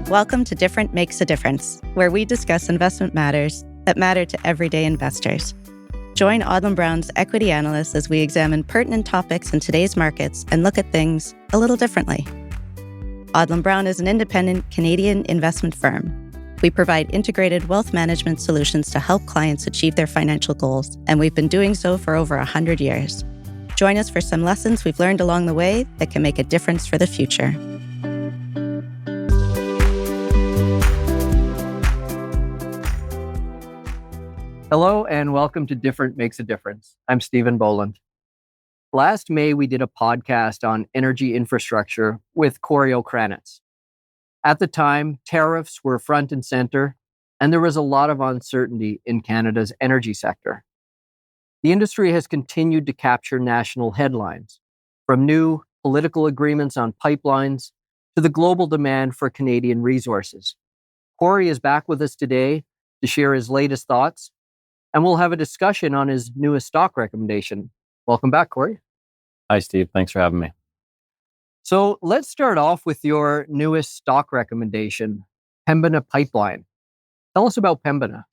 Welcome to Different Makes a Difference, where we discuss investment matters that matter to everyday investors. Join Odlum Brown's equity analysts as we examine pertinent topics in today's markets and look at things a little differently. Odlum Brown is an independent Canadian investment firm. We provide integrated wealth management solutions to help clients achieve their financial goals, and we've been doing so for over 100 years. Join us for some lessons we've learned along the way that can make a difference for the future. Hello and welcome to Different Makes a Difference. I'm Stephen Boland. Last May, we did a podcast on energy infrastructure with Cory. At the time, tariffs were front and center, and there was a lot of uncertainty in Canada's energy sector. The industry has continued to capture national headlines, from new political agreements on pipelines to the global demand for Canadian resources. Cory is back with us today to share his latest thoughts, and we'll have a discussion on his newest stock recommendation. Welcome back, Cory. Hi, Steve. Thanks for having me. So let's start off with your newest stock recommendation, Pembina Pipeline. Tell us about Pembina.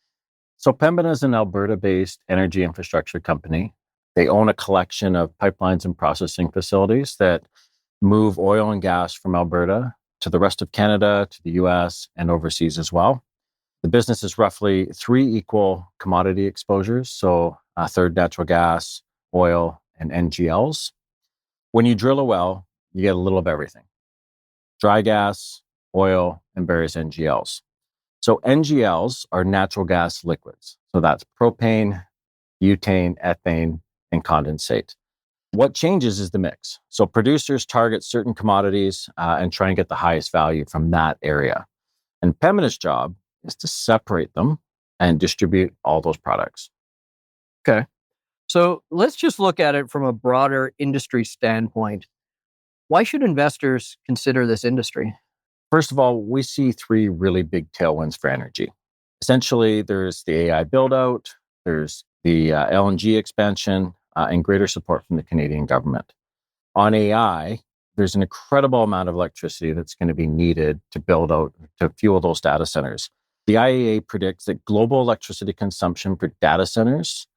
So Pembina is an Alberta-based energy infrastructure company. They own a collection of pipelines and processing facilities that move oil and gas from Alberta to the rest of Canada, to the US, and overseas as well. The business is roughly 3 equal commodity exposures, so a third natural gas, oil, and NGLs. When you drill a well, you get a little of everything: dry gas, oil, and various NGLs. So NGLs are natural gas liquids. So that's propane, butane, ethane, and condensate. What changes is the mix. So producers target certain commodities and try and get the highest value from that area. And Pembina's job is to separate them and distribute all those products. Okay. So let's just look at it from a broader industry standpoint. Why should investors consider this industry? First of all, we see 3 really big tailwinds for energy. Essentially, there's the AI build-out, there's the LNG expansion, and greater support from the Canadian government. On AI, there's an incredible amount of electricity that's going to be needed to build out, to fuel those data centers. The IEA predicts that global electricity consumption for data centers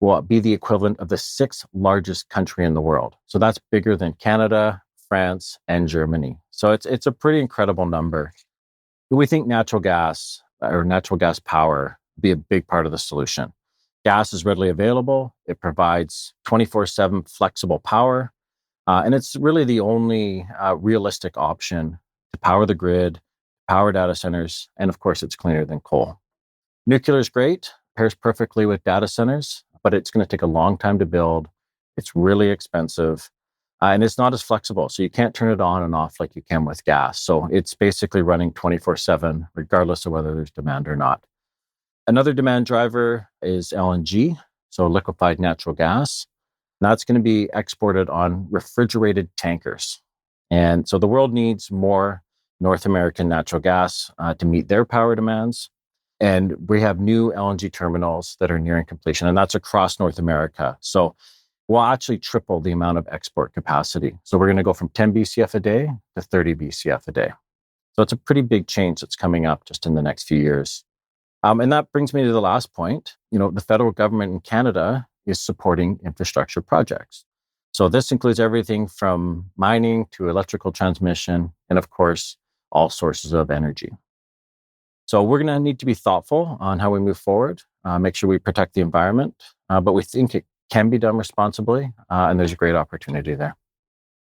will be the equivalent of the 6th largest country in the world. So that's bigger than Canada, France, and Germany. So it's a pretty incredible number. We think natural gas or natural gas power will be a big part of the solution. Gas is readily available. It provides 24/7 flexible power. And it's really the only realistic option to power the grid, power data centers, and of course, it's cleaner than coal. Nuclear is great, pairs perfectly with data centers, but it's going to take a long time to build. It's really expensive, and it's not as flexible. So you can't turn it on and off like you can with gas. So it's basically running 24/7, regardless of whether there's demand or not. Another demand driver is LNG, so liquefied natural gas. That's going to be exported on refrigerated tankers. And so the world needs more North American natural gas to meet their power demands. And we have new LNG terminals that are nearing completion, and that's across North America. So we'll actually triple the amount of export capacity. So we're going to go from 10 BCF a day to 30 BCF a day. So it's a pretty big change that's coming up just in the next few years. And that brings me to the last point. The federal government in Canada is supporting infrastructure projects. So this includes everything from mining to electrical transmission, and of course, all sources of energy. So we're going to need to be thoughtful on how we move forward, make sure we protect the environment, but we think it can be done responsibly, and there's a great opportunity there.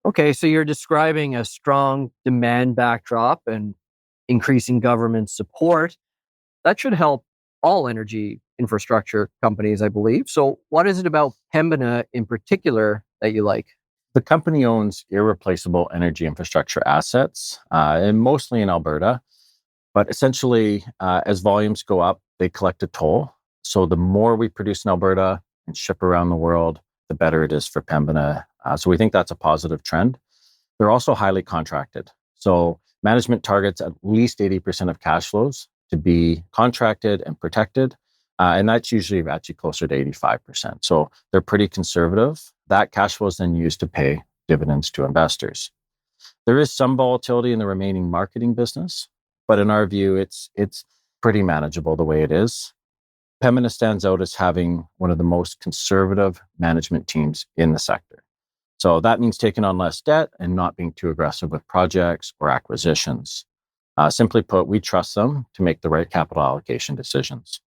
Okay, so you're describing a strong demand backdrop and increasing government support. That should help all energy infrastructure companies, I believe. So what is it about Pembina in particular that you like? The company owns irreplaceable energy infrastructure assets, and mostly in Alberta. But essentially, as volumes go up, they collect a toll. So the more we produce in Alberta and ship around the world, the better it is for Pembina. So we think that's a positive trend. They're also highly contracted. So management targets at least 80% of cash flows to be contracted and protected. And that's usually actually closer to 85%. So they're pretty conservative. That cash flow is then used to pay dividends to investors. There is some volatility in the remaining marketing business. But in our view, it's pretty manageable the way it is. Pembina stands out as having one of the most conservative management teams in the sector. So that means taking on less debt and not being too aggressive with projects or acquisitions. Simply put, we trust them to make the right capital allocation decisions.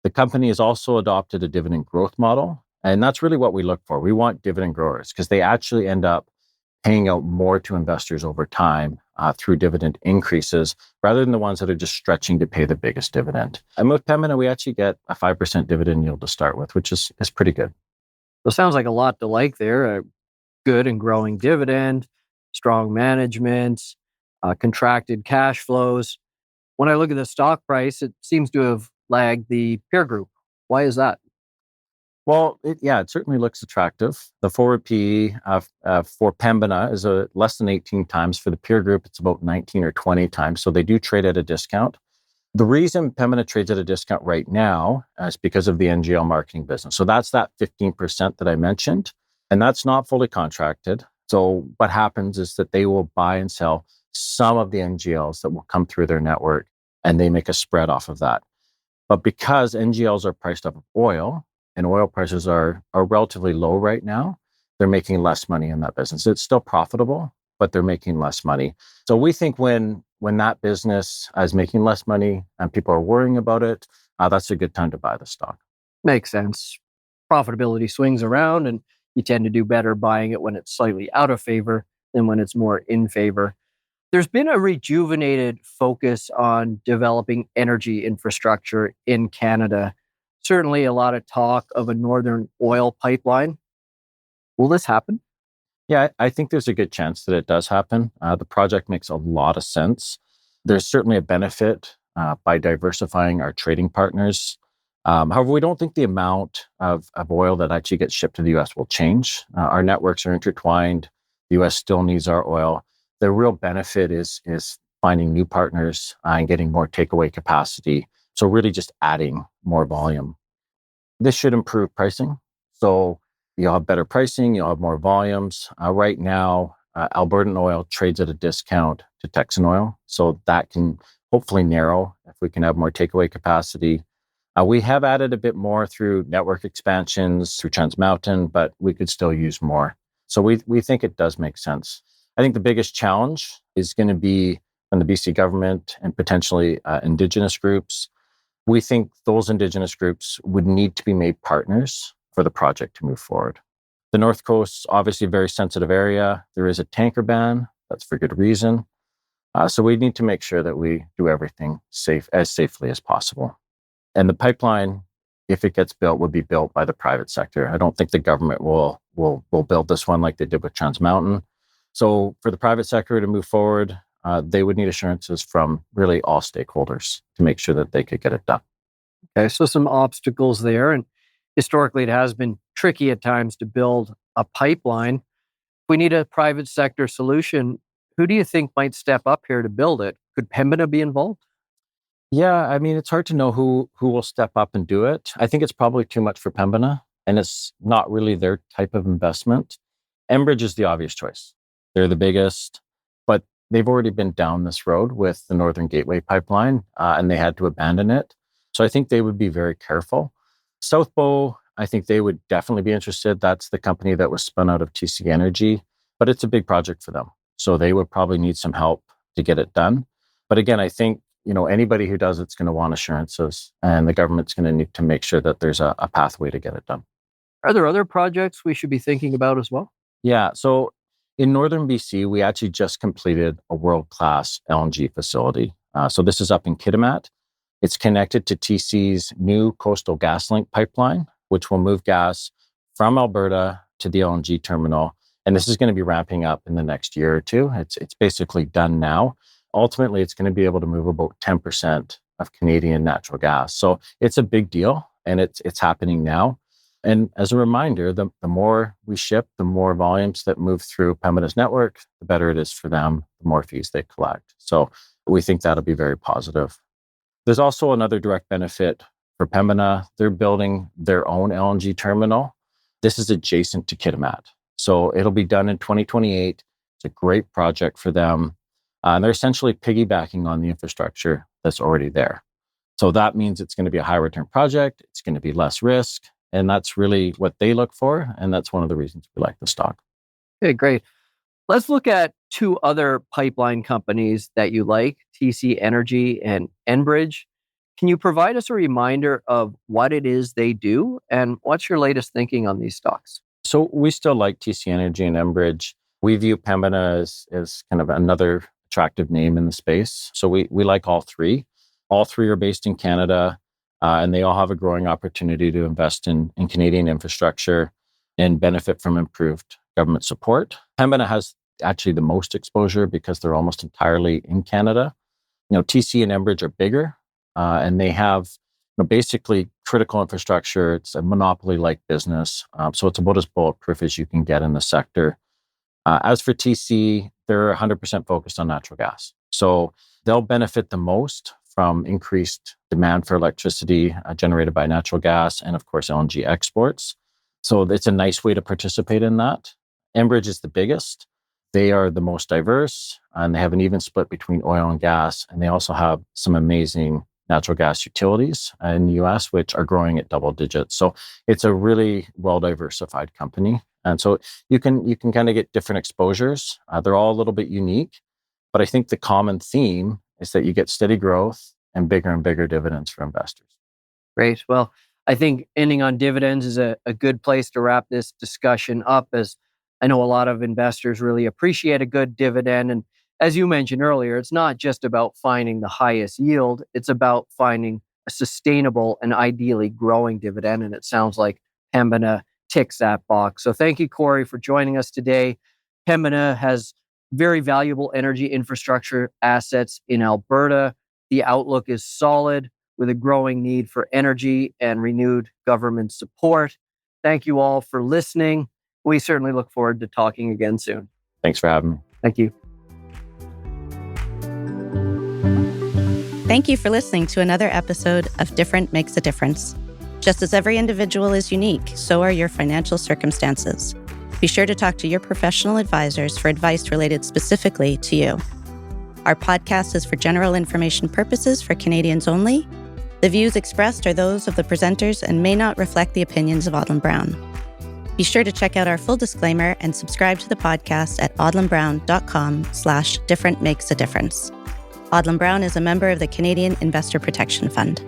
The company has also adopted a dividend growth model, and that's really what we look for. We want dividend growers because they actually end up paying out more to investors over time through dividend increases rather than the ones that are just stretching to pay the biggest dividend. And with Pembina, we actually get a 5% dividend yield to start with, which is pretty good. So it sounds like a lot to like there. A good and growing dividend, strong management, contracted cash flows. When I look at the stock price, it seems to have lagged the peer group. Why is that? Well, it certainly looks attractive. The forward PE for Pembina is less than 18 times. For the peer group, it's about 19 or 20 times. So they do trade at a discount. The reason Pembina trades at a discount right now is because of the NGL marketing business. So that's that 15% that I mentioned, and that's not fully contracted. So what happens is that they will buy and sell some of the NGLs that will come through their network, and they make a spread off of that. But because NGLs are priced off of oil, and oil prices are relatively low right now, they're making less money in that business. It's still profitable, but they're making less money. So we think when that business is making less money and people are worrying about it, that's a good time to buy the stock. Makes sense. Profitability swings around, and you tend to do better buying it when it's slightly out of favor than when it's more in favor. There's been a rejuvenated focus on developing energy infrastructure in Canada. Certainly a lot of talk of a northern oil pipeline. Will this happen? Yeah, I think there's a good chance that it does happen. The project makes a lot of sense. There's certainly a benefit by diversifying our trading partners. However, we don't think the amount of oil that actually gets shipped to the U.S. will change. Our networks are intertwined. The U.S. still needs our oil. The real benefit is finding new partners and getting more takeaway capacity. So really just adding more volume. This should improve pricing. So you'll have better pricing, you'll have more volumes. Right now, Albertan oil trades at a discount to Texan oil. So that can hopefully narrow if we can have more takeaway capacity. We have added a bit more through network expansions, through Trans Mountain, but we could still use more. So we think it does make sense. I think the biggest challenge is going to be from the BC government and potentially Indigenous groups. We think those Indigenous groups would need to be made partners for the project to move forward. The North Coast, obviously a very sensitive area. There is a tanker ban. That's for good reason. So we need to make sure that we do everything as safely as possible. And the pipeline, if it gets built, would be built by the private sector. I don't think the government will build this one like they did with Trans Mountain. So for the private sector to move forward, they would need assurances from really all stakeholders to make sure that they could get it done. Okay, so some obstacles there. And historically, it has been tricky at times to build a pipeline. If we need a private sector solution, who do you think might step up here to build it? Could Pembina be involved? Yeah, I mean, it's hard to know who will step up and do it. I think it's probably too much for Pembina, and it's not really their type of investment. Enbridge is the obvious choice. They're the biggest, but they've already been down this road with the Northern Gateway pipeline, and they had to abandon it. So I think they would be very careful. South Bow, I think they would definitely be interested. That's the company that was spun out of TC Energy, but it's a big project for them. So they would probably need some help to get it done. But again, I think anybody who does it's going to want assurances, and the government's going to need to make sure that there's a pathway to get it done. Are there other projects we should be thinking about as well? Yeah. So in northern BC, we actually just completed a world-class LNG facility. So this is up in Kitimat. It's connected to TC's new Coastal GasLink pipeline, which will move gas from Alberta to the LNG terminal. And this is going to be ramping up in the next year or two. It's basically done now. Ultimately, it's going to be able to move about 10% of Canadian natural gas. So it's a big deal, and it's happening now. And as a reminder, the more we ship, the more volumes that move through Pembina's network, the better it is for them, the more fees they collect. So we think that'll be very positive. There's also another direct benefit for Pembina. They're building their own LNG terminal. This is adjacent to Kitimat. So it'll be done in 2028. It's a great project for them. And they're essentially piggybacking on the infrastructure that's already there. So that means it's going to be a high return project. It's going to be less risk. And that's really what they look for. And that's one of the reasons we like the stock. Okay, great. Let's look at two other pipeline companies that you like, TC Energy and Enbridge. Can you provide us a reminder of what it is they do and what's your latest thinking on these stocks? So we still like TC Energy and Enbridge. We view Pembina as kind of another attractive name in the space. So we like all three. All three are based in Canada, and they all have a growing opportunity to invest in Canadian infrastructure and benefit from improved government support. Pembina has actually the most exposure because they're almost entirely in Canada. TC and Enbridge are bigger, and they have basically critical infrastructure. It's a monopoly-like business, so it's about as bulletproof as you can get in the sector. As for TC, they're 100% focused on natural gas. So they'll benefit the most from increased demand for electricity generated by natural gas and, of course, LNG exports. So it's a nice way to participate in that. Enbridge is the biggest. They are the most diverse, and they have an even split between oil and gas. And they also have some amazing natural gas utilities in the US, which are growing at double digits. So it's a really well-diversified company. And so you can kind of get different exposures. They're all a little bit unique, but I think the common theme is that you get steady growth and bigger dividends for investors. Great. Well, I think ending on dividends is a good place to wrap this discussion up, as I know a lot of investors really appreciate a good dividend. And as you mentioned earlier, it's not just about finding the highest yield. It's about finding a sustainable and ideally growing dividend. And it sounds like Pembina ticks that box. So thank you, Cory, for joining us today. Pembina has very valuable energy infrastructure assets in Alberta. The outlook is solid with a growing need for energy and renewed government support. Thank you all for listening. We certainly look forward to talking again soon. Thanks for having me. Thank you. Thank you for listening to another episode of Different Makes a Difference. Just as every individual is unique, so are your financial circumstances. Be sure to talk to your professional advisors for advice related specifically to you. Our podcast is for general information purposes for Canadians only. The views expressed are those of the presenters and may not reflect the opinions of Odlum Brown. Be sure to check out our full disclaimer and subscribe to the podcast at odlumbrown.com/differentmakesadifference. Odlum Brown is a member of the Canadian Investor Protection Fund.